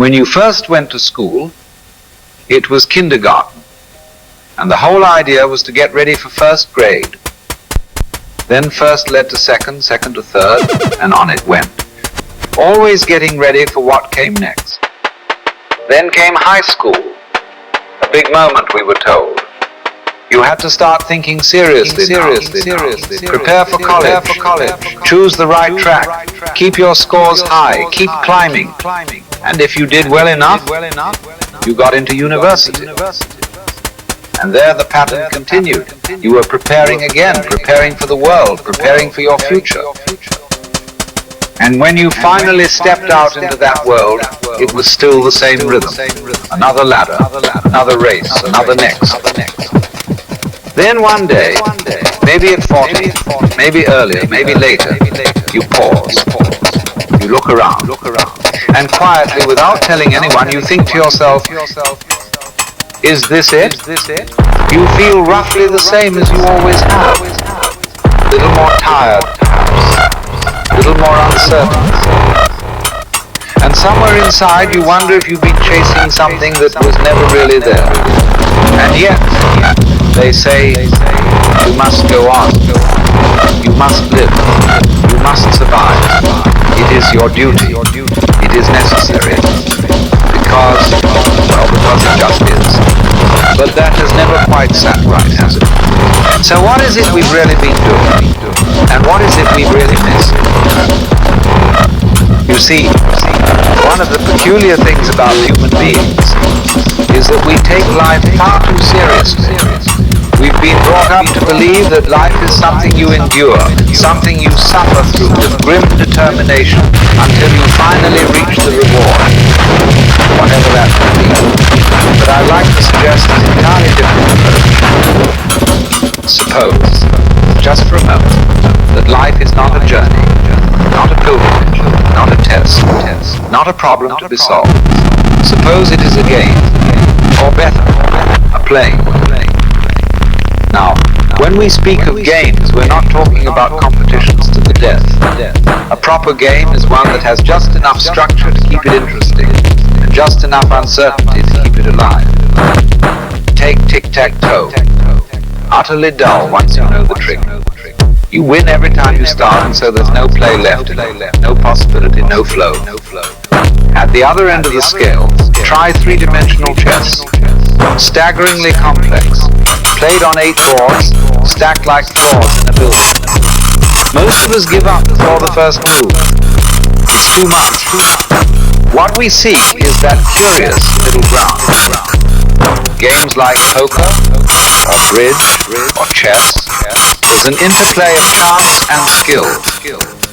When you first went to school, it was kindergarten, and the whole idea was to get ready for first grade. Then first led to second, second to third, and on it went, always getting ready for what came next. Then came high school, a big moment, we were told. You had to start thinking seriously. Prepare for college, choose the right track, keep your scores high, keep climbing. And if you did well enough, you got into university. And there the pattern continued. You were preparing again, preparing for the world, preparing for your future. And when you finally stepped out into that world, it was still the same rhythm. Another ladder, another race, another next. Then one day, maybe at 40, maybe earlier, maybe later, you pause. You look around. And quietly, without telling anyone, you think to yourself, is this it? You feel roughly the same as you always have. A little more tired, perhaps. A little more uncertain. And somewhere inside, you wonder if you've been chasing something that was never really there. And yet, they say, you must go on. You must live. You must survive. It is your duty. It is necessary. Because it just is. But that has never quite sat right, has it? So what is it we've really been doing? And what is it we've really missed? You see, one of the peculiar things about human beings is that we take life far too seriously. We've been brought up to believe that life is something you endure, something you suffer through with grim determination until you finally reach the reward, whatever that may be. But I'd like to suggest an entirely different approach. Suppose, just for a moment, that life is not a journey, not a pilgrimage, not a test, not a problem to be solved. Suppose it is a game, or better, a play. Now, when we speak of games, we're not talking about competitions to the death. A proper game is one that has just enough structure to keep it interesting, and just enough uncertainty to keep it alive. Take tic-tac-toe. Utterly dull once you know the trick. You win every time you start, and so there's no play left, no possibility, no flow. At the other end of the scale, try three-dimensional chess. Staggeringly complex. Played on 8 boards, stacked like floors in a building. Most of us give up before the first move. It's too much. What we seek is that curious middle ground. Games like poker, or bridge, or chess, is an interplay of chance and skill,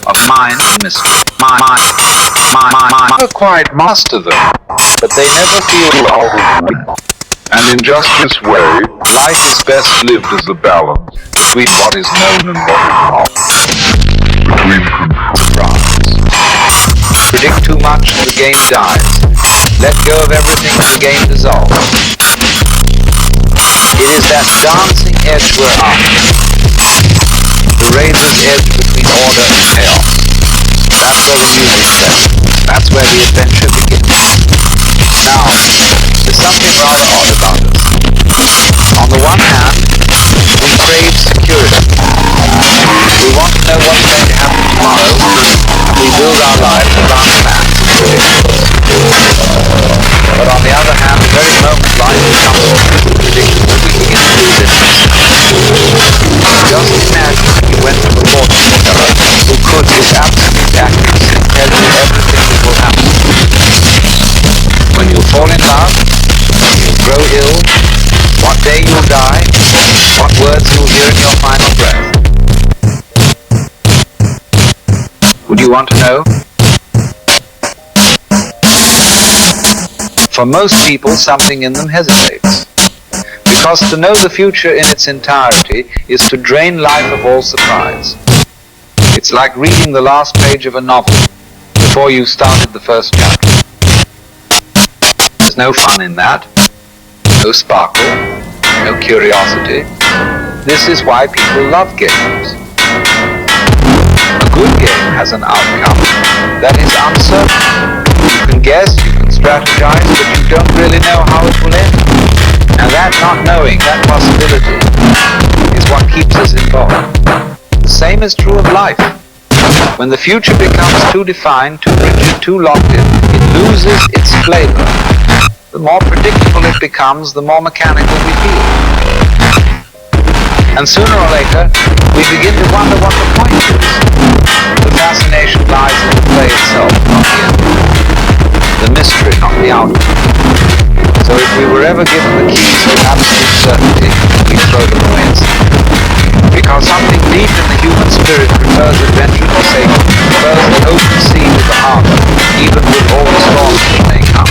of mind and mystery. Never quite master them, but they never feel old. And in just this way, life is best lived as a balance between what is known and what is not. Between surprise. Predict too much and the game dies. Let go of everything and the game dissolves. It is that dancing edge we're after. The razor's edge between order and chaos. That's where the music sets. That's where the adventure begins. Now, there's something rather odd about us. On the one hand, we crave security. We want to know what's going to happen tomorrow, and we build our lives around plans and predictions. But on the other hand, the very moment life becomes predictable, we begin to lose interest. Just imagine if you went to the fortune teller who could, with absolute accuracy, tell you everything that will happen. When you fall in love, you'll grow ill, what day you'll die, what words you'll hear in your final breath. Would you want to know? For most people, something in them hesitates. Because to know the future in its entirety is to drain life of all surprise. It's like reading the last page of a novel before you started the first chapter. There's no fun in that, no sparkle, no curiosity. This is why people love games. A good game has an outcome that is uncertain. You can guess, you can strategize, but you don't really know how it will end. And that not knowing, that possibility, is what keeps us involved. The same is true of life. When the future becomes too defined, too rigid, too locked in, it loses its flavor. The more predictable it becomes, the more mechanical we feel. And sooner or later, we begin to wonder what the point is. The fascination lies in the play itself, not the end. The mystery, not the outcome. So if we were ever given the keys to absolute certainty, we throw them away instantly. Because something deep in the human spirit prefers adventure to safety, prefers the open sea to the harbor, even with all the storms that may come.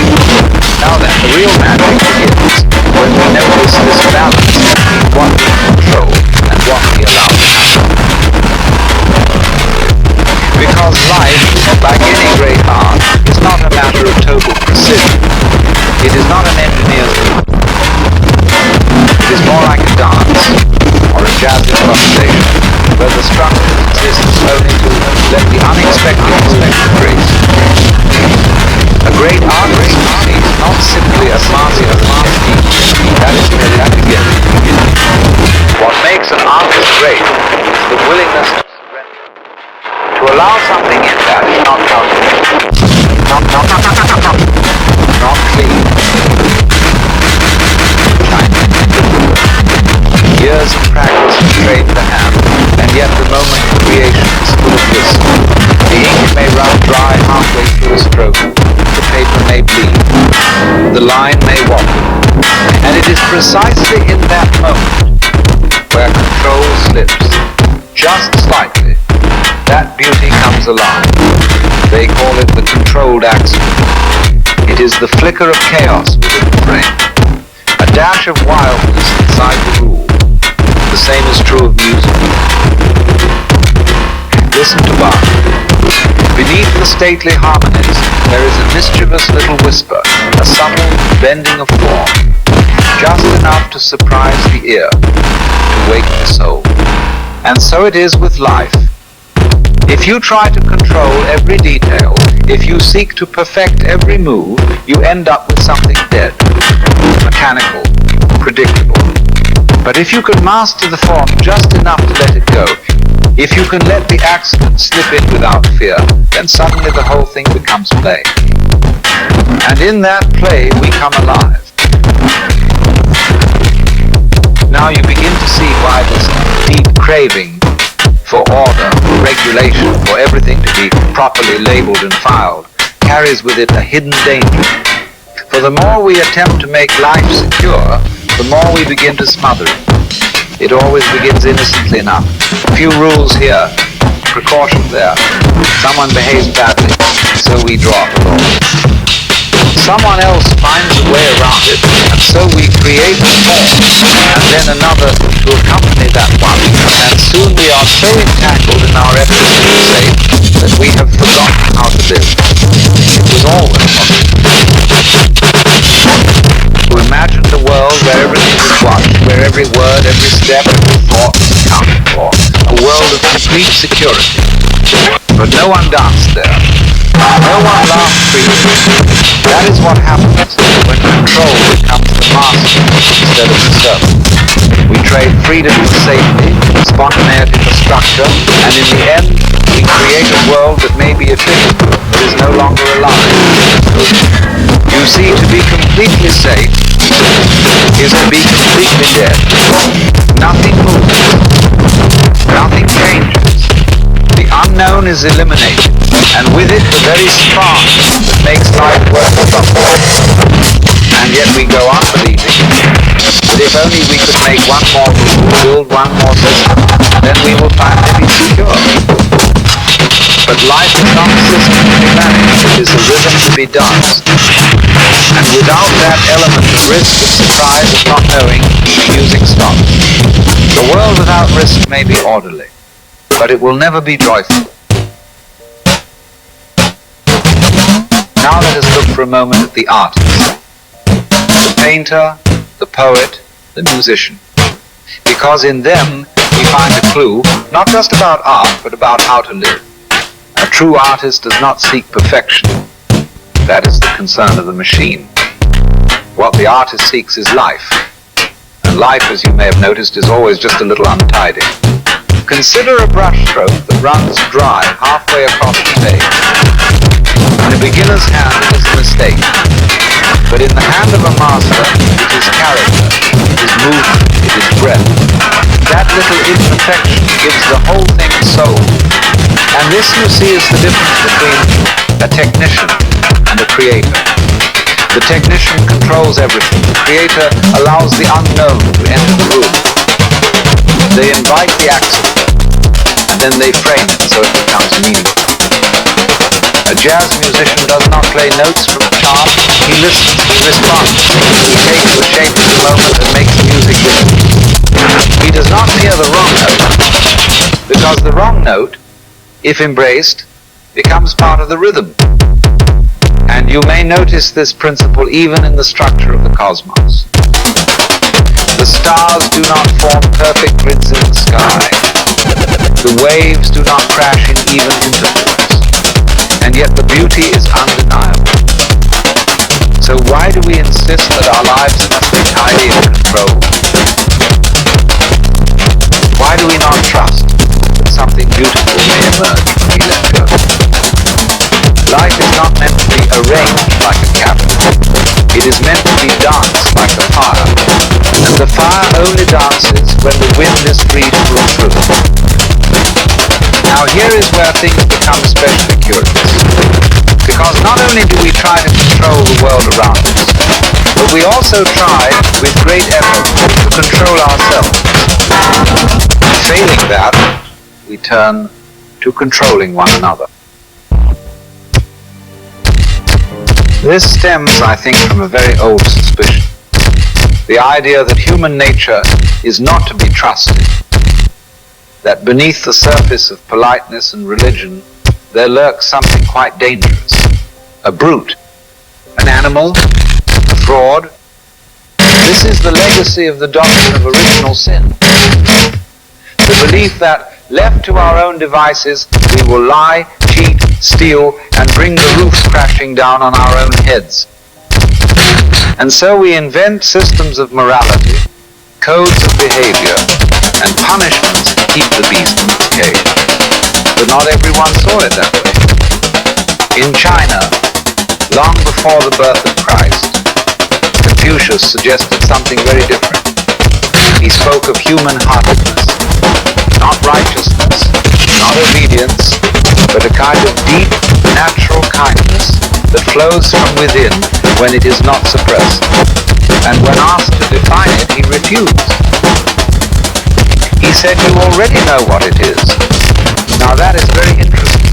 Now then, the real magic begins when we notice this balance between what we control and what we allow to happen. Because life, like any great art, is not a matter of total precision. It is not an engineer's art. It is more like a dance, or a jazz improvisation, where the structure exists only to let the unexpected expected grace. A great artist is not simply a master of technique. That is merely the beginning. What makes an artist great is the willingness to surrender. To allow something in that is not calculated, not clean. Years of practice have trained the hand, and yet the moment of creation is full of risk. The ink may run dry halfway through a stroke, the paper may bleed, the line may wobble, and it is precisely in that moment where control slips, just slightly, that beauty comes alive. They call it the controlled accident. It is the flicker of chaos within the frame, a dash of wildness inside the rule. The same is true of music. Listen to Bach. Beneath the stately harmonies, there is a mischievous little whisper, a subtle bending of form, just enough to surprise the ear, to wake the soul. And so it is with life. If you try to control every detail, if you seek to perfect every move, you end up with something dead, mechanical, predictable. But if you can master the form just enough to let it go, if you can let the accident slip in without fear, then suddenly the whole thing becomes play. And in that play, we come alive. Now you begin to see why this deep craving for order, for regulation, for everything to be properly labeled and filed, carries with it a hidden danger. For the more we attempt to make life secure, the more we begin to smother it. It always begins innocently enough. A few rules here, precaution there. Someone behaves badly, so we draw up a law. Someone else finds a way around it, and so we create a form, and then another to accompany that one, and soon we are so entangled in our efforts to be safe that we have forgotten how to live. It was always possible. To imagine the world where everything is watched, where every word, every step, every thought is accounted for, a world of complete security. But no one danced there. No one laughed freely. That is what happens when control becomes the master instead of the servant. We trade freedom for safety, spontaneity for structure, and in the end, we create a world that may be efficient, but is no longer alive. You see, to be completely safe is to be completely dead. Nothing moves. Nothing changes. The unknown is eliminated, and with it the very spark that makes life worth something. And yet we go on believing that if only we could make one more rule, build one more system, then we will finally be secure. But life is not a system to be managed, it is a rhythm to be danced. And without that element of risk, of surprise, of not knowing, music stops. The world without risk may be orderly, but it will never be joyful. Now let us look for a moment at the artist. The painter, the poet, the musician. Because in them we find a clue, not just about art, but about how to live. A true artist does not seek perfection. That is the concern of the machine. What the artist seeks is life. And life, as you may have noticed, is always just a little untidy. Consider a brushstroke that runs dry halfway across the page. In a beginner's hand, it is a mistake. But in the hand of a master, it is character, it is movement, it is breath. That little imperfection gives the whole thing soul. And this, you see, is the difference between a technician and a creator. The technician controls everything. The creator allows the unknown to enter the room. They invite the accident, and then they frame it so it becomes meaningful. A jazz musician does not play notes from a chart. He listens, he responds. He takes the shape of the moment and makes music with it. He does not hear the wrong note, because the wrong note, if embraced, becomes part of the rhythm. And you may notice this principle even in the structure of the cosmos. The stars do not form perfect grids in the sky. The waves do not crash in even intervals. And yet the beauty is undeniable. So why do we insist that our lives must be tidy and controlled? Why do we not trust that something beautiful may emerge when we let go? Life is not meant to be arranged like a cabinet. It is meant to be danced like a fire. And the fire only dances when the wind is free to move through it. Now here is where things become especially curious. Because not only do we try to control the world around us, but we also try, with great effort, to control ourselves. Failing that, we turn to controlling one another. This stems, I think, from a very old suspicion. The idea that human nature is not to be trusted. That beneath the surface of politeness and religion, there lurks something quite dangerous. A brute, an animal, a fraud. This is the legacy of the doctrine of original sin. The belief that, left to our own devices, we will lie, cheat, steal, and bring the roofs crashing down on our own heads. And so we invent systems of morality, codes of behavior, and punishments to keep the beast in its cage. But not everyone saw it that way. In China, long before the birth of Christ, Confucius suggested something very different. He spoke of human-heartedness, not righteousness, not obedience, but a kind of deep, natural kindness that flows from within when it is not suppressed. And when asked to define it, he refused. He said, "You already know what it is." Now that is very interesting,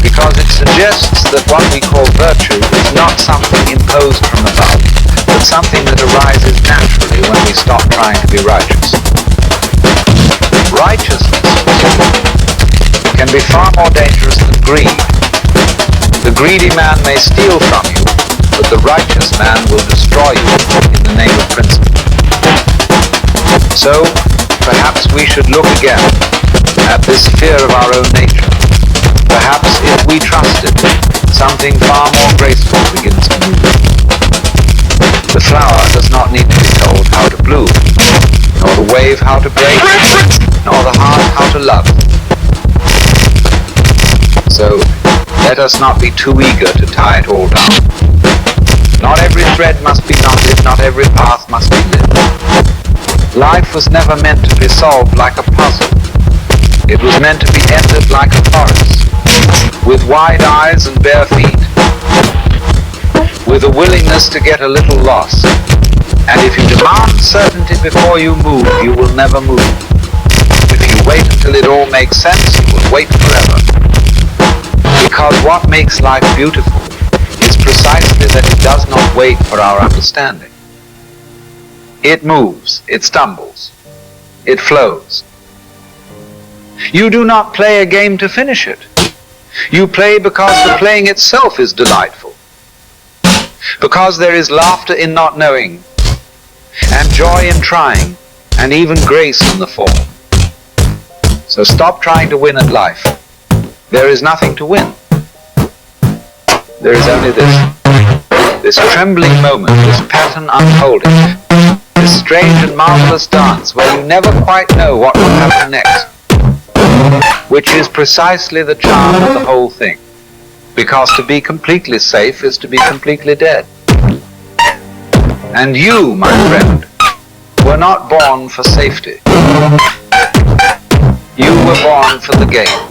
because it suggests that what we call virtue is not something imposed from above, but something that arises naturally when we stop trying to be righteous. Righteousness can be far more dangerous than greed. The greedy man may steal from you, but the righteous man will destroy you in the name of principle. So, perhaps we should look again at this fear of our own nature. Perhaps if we trust it, something far more graceful begins to move. The flower does not need to be told how to bloom, nor the wave how to break, nor the heart how to love. So, let us not be too eager to tie it all down. Not every thread must be knotted, not every path must be lit. Life was never meant to be solved like a puzzle. It was meant to be entered like a forest, with wide eyes and bare feet, with a willingness to get a little lost. And if you demand certainty before you move, you will never move. If you wait until it all makes sense, you will wait forever. Because what makes life beautiful is precisely that it does not wait for our understanding. It moves, it stumbles, it flows. You do not play a game to finish it. You play because the playing itself is delightful. Because there is laughter in not knowing, and joy in trying, and even grace in the fall. So stop trying to win at life. There is nothing to win. There is only this trembling moment, this pattern unfolding, this strange and marvelous dance where you never quite know what will happen next, which is precisely the charm of the whole thing, because to be completely safe is to be completely dead. And you, my friend, were not born for safety. You were born for the game.